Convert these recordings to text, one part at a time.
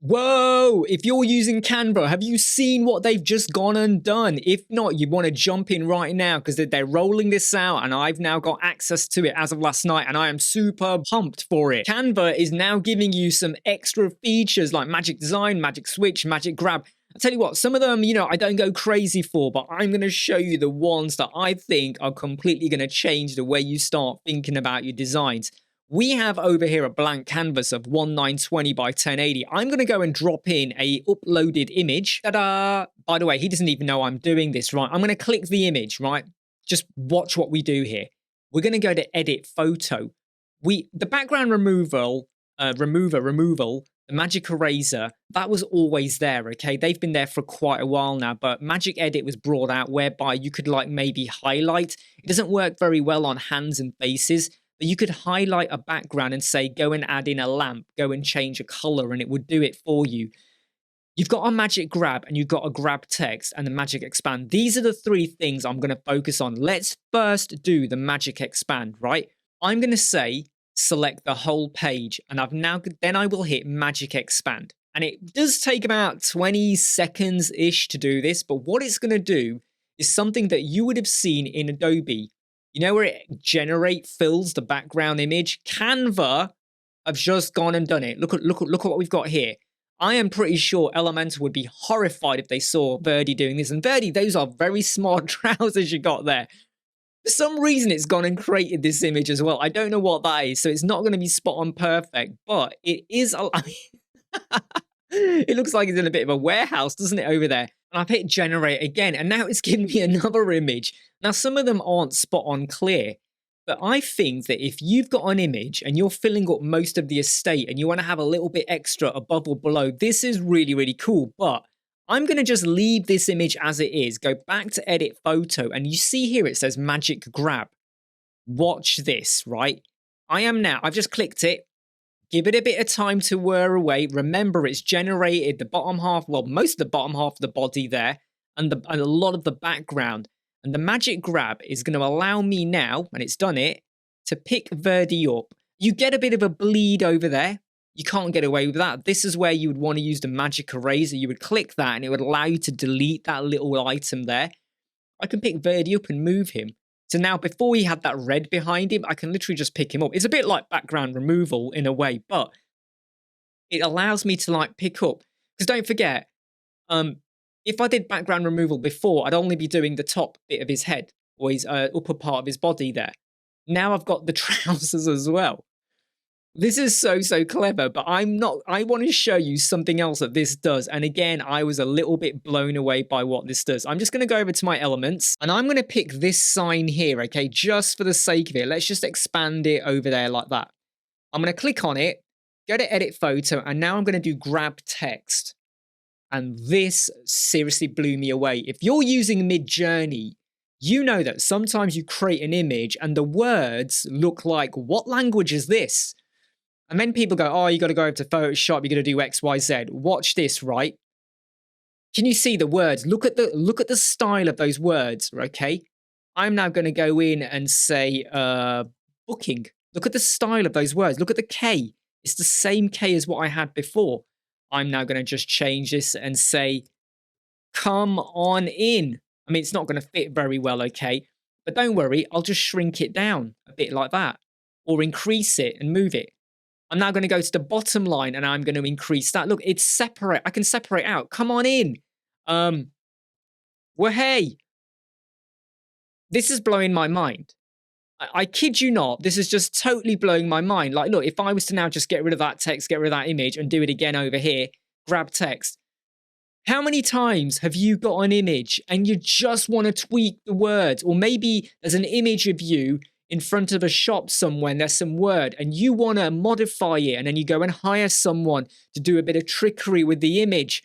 Whoa! If you're using Canva, have you seen what they've just gone and done? If not, you want to jump in right now because they're rolling this out and I've now got access to it as of last night and I am super pumped for it. Canva is now giving you some extra features like magic design, magic switch, magic grab. I'll tell you what, some of them, I don't go crazy for, but I'm going to show you the ones that I think are completely going to change the way you start thinking about your designs. We have over here a blank canvas of 1920 by 1080. I'm going to go and drop in a uploaded image. Ta-da! By the way, he doesn't even know I'm doing this, right? I'm going to click the image, right? Just watch what we do here. We're going to go to edit photo. The background removal, the magic eraser, that was always there, okay? They've been there for quite a while now, but magic edit was brought out whereby you could like maybe highlight. It doesn't work very well on hands and faces. But you could highlight a background and say, go and add in a lamp, go and change a color, and it would do it for you. You've got a magic grab and you've got a grab text and the magic expand. These are the three things I'm going to focus on. Let's first do the magic expand, right? I'm going to say, select the whole page and then I will hit magic expand. And it does take about 20 seconds-ish to do this, but what it's going to do is something that you would have seen in Adobe. You know where it generate fills the background image? Canva have just gone and done it. Look at what we've got here. I am pretty sure Elementor would be horrified if they saw Verdi doing this. And Verdi, those are very smart trousers you got there. For some reason, it's gone and created this image as well. I don't know what that is, so it's not going to be spot on perfect, but it is. It looks like it's in a bit of a warehouse, doesn't it, over there? And I've hit generate again, and now it's giving me another image. Now, some of them aren't spot on clear, but I think that if you've got an image and you're filling up most of the estate and you want to have a little bit extra above or below, this is really, really cool. But I'm going to just leave this image as it is, go back to edit photo, and you see here it says magic grab. Watch this, right? I've just clicked it. Give it a bit of time to wear away. Remember, it's generated the bottom half, well, most of the bottom half of the body there, and a lot of the background. And the magic grab is going to allow me now, and it's done it, to pick Verdi up. You get a bit of a bleed over there. You can't get away with that. This is where you would want to use the magic eraser. You would click that, and it would allow you to delete that little item there. I can pick Verdi up and move him. So now, before he had that red behind him, I can literally just pick him up. It's a bit like background removal in a way, but it allows me to like pick up. Because don't forget, if I did background removal before, I'd only be doing the top bit of his head or his upper part of his body there. Now I've got the trousers as well. This is so clever, but I want to show you something else that this does. And again, I was a little bit blown away by what this does. I'm just going to go over to my elements and I'm going to pick this sign here, okay, just for the sake of it. Let's just expand it over there like that. I'm going to click on it, go to edit photo, and now I'm going to do grab text. And this seriously blew me away. If you're using Midjourney, you know that sometimes you create an image and the words look like, what language is this? And then people go, oh, you got to go over to Photoshop, you're going to do X, Y, Z. Watch this, right? Can you see the words? Look at the style of those words, okay? I'm now going to go in and say booking. Look at the style of those words. Look at the K. It's the same K as what I had before. I'm now going to just change this and say, come on in. I mean, it's not going to fit very well, okay? But don't worry, I'll just shrink it down a bit like that or increase it and move it. I'm now going to go to the bottom line and I'm going to increase that. Look, it's separate. I can separate out. Come on in. Well, hey. This is blowing my mind. I kid you not. This is just totally blowing my mind. Like, look, if I was to now just get rid of that text, get rid of that image and do it again over here, grab text. How many times have you got an image and you just want to tweak the words? Or maybe there's an image of you in front of a shop somewhere and there's some word and you want to modify it and then you go and hire someone to do a bit of trickery with the image.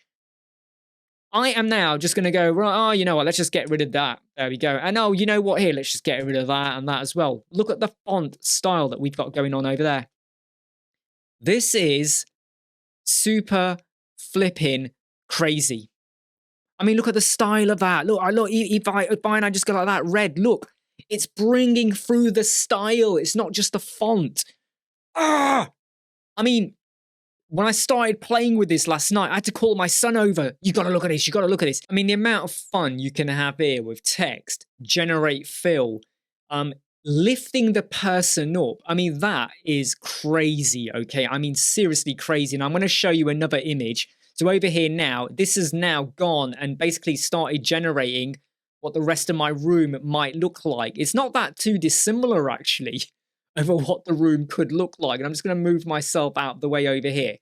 I am now just going to go, right, oh, you know what, let's just get rid of that. There we go. And oh, you know what, here, let's just get rid of that and that as well. Look at the font style that we've got going on over there. This is super flipping crazy. I mean, look at the style of that. Look, if I just go like that, red, look. It's bringing through the style. It's not just the font. I mean, when I started playing with this last night, I had to call my son over. You got to look at this. You got to look at this. I mean, the amount of fun you can have here with text, generate fill, lifting the person up. I mean, that is crazy. Okay. I mean, seriously crazy. And I'm going to show you another image. So over here now, this has now gone and basically started generating what the rest of my room might look like. It's not that too dissimilar, actually, over what the room could look like. And I'm just going to move myself out the way over here.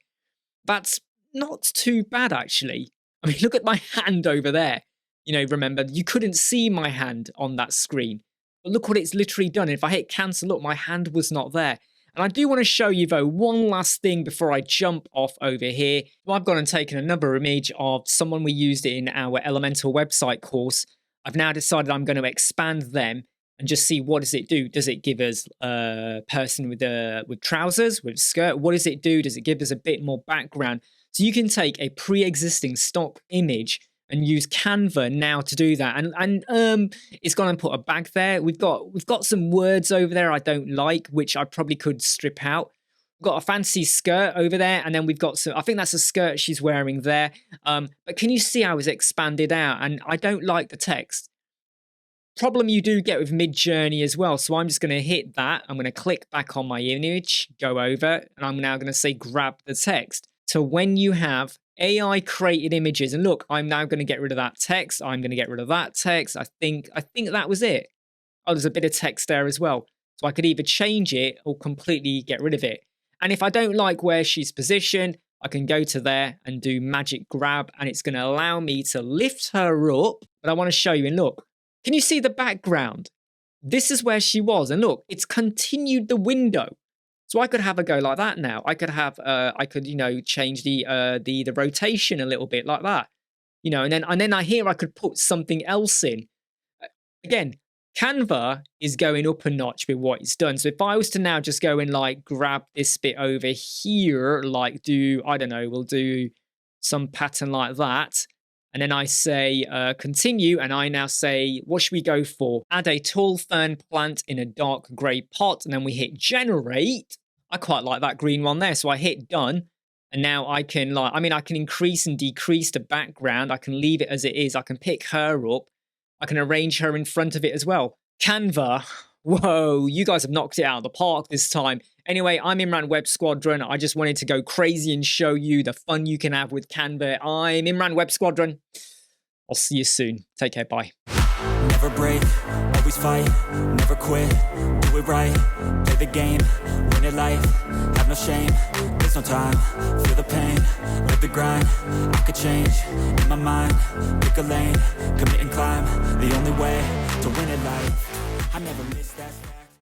That's not too bad, actually. I mean, look at my hand over there. You know, remember, you couldn't see my hand on that screen. But look what it's literally done. If I hit cancel, look, my hand was not there. And I do want to show you, though, one last thing before I jump off over here. Well, I've gone and taken another image of someone we used in our Elemental website course. I've now decided I'm going to expand them and just see what does it do. Does it give us a person with trousers, with skirt? What does it do? Does it give us a bit more background? So you can take a pre-existing stock image and use Canva now to do that. And it's gone and put a bag there. We've got some words over there I don't like, which I probably could strip out. We've got a fancy skirt over there, and then we've got some, I think that's a skirt she's wearing there. But can you see how it's expanded out? And I don't like the text. Problem you do get with Mid-Journey as well. So I'm just going to hit that. I'm going to click back on my image, go over, and I'm now going to say grab the text. So when you have AI created images, and look, I'm now going to get rid of that text. I'm going to get rid of that text. I think that was it. Oh, there's a bit of text there as well. So I could either change it or completely get rid of it. And if I don't like where she's positioned, I can go to there and do magic grab, and it's going to allow me to lift her up. But I want to show you, and look, can you see the background? This is where she was, and look, it's continued the window. So I could have her go like that now. I could have, you know, change the rotation a little bit like that, you know, and then I could put something else in. Again, Canva is going up a notch with what it's done. So if I was to now just go and like grab this bit over here, like do, I don't know, we'll do some pattern like that. And then I say continue, and I now say, what should we go for? Add a tall fern plant in a dark grey pot, and then we hit generate. I quite like that green one there, so I hit done. And now I can I can increase and decrease the background. I can leave it as it is. I can pick her up. I can arrange her in front of it as well. Canva, whoa, you guys have knocked it out of the park this time. Anyway, I'm Imran Web Squadron. I just wanted to go crazy and show you the fun you can have with Canva. I'm Imran Web Squadron. I'll see you soon. Take care. Bye. Never break, always fight, never quit, do it right, play the game, win it life, have no shame, there's no time, feel the pain, live the grind, I could change, in my mind, pick a lane, commit and climb, the only way to win it life, I never miss that fact.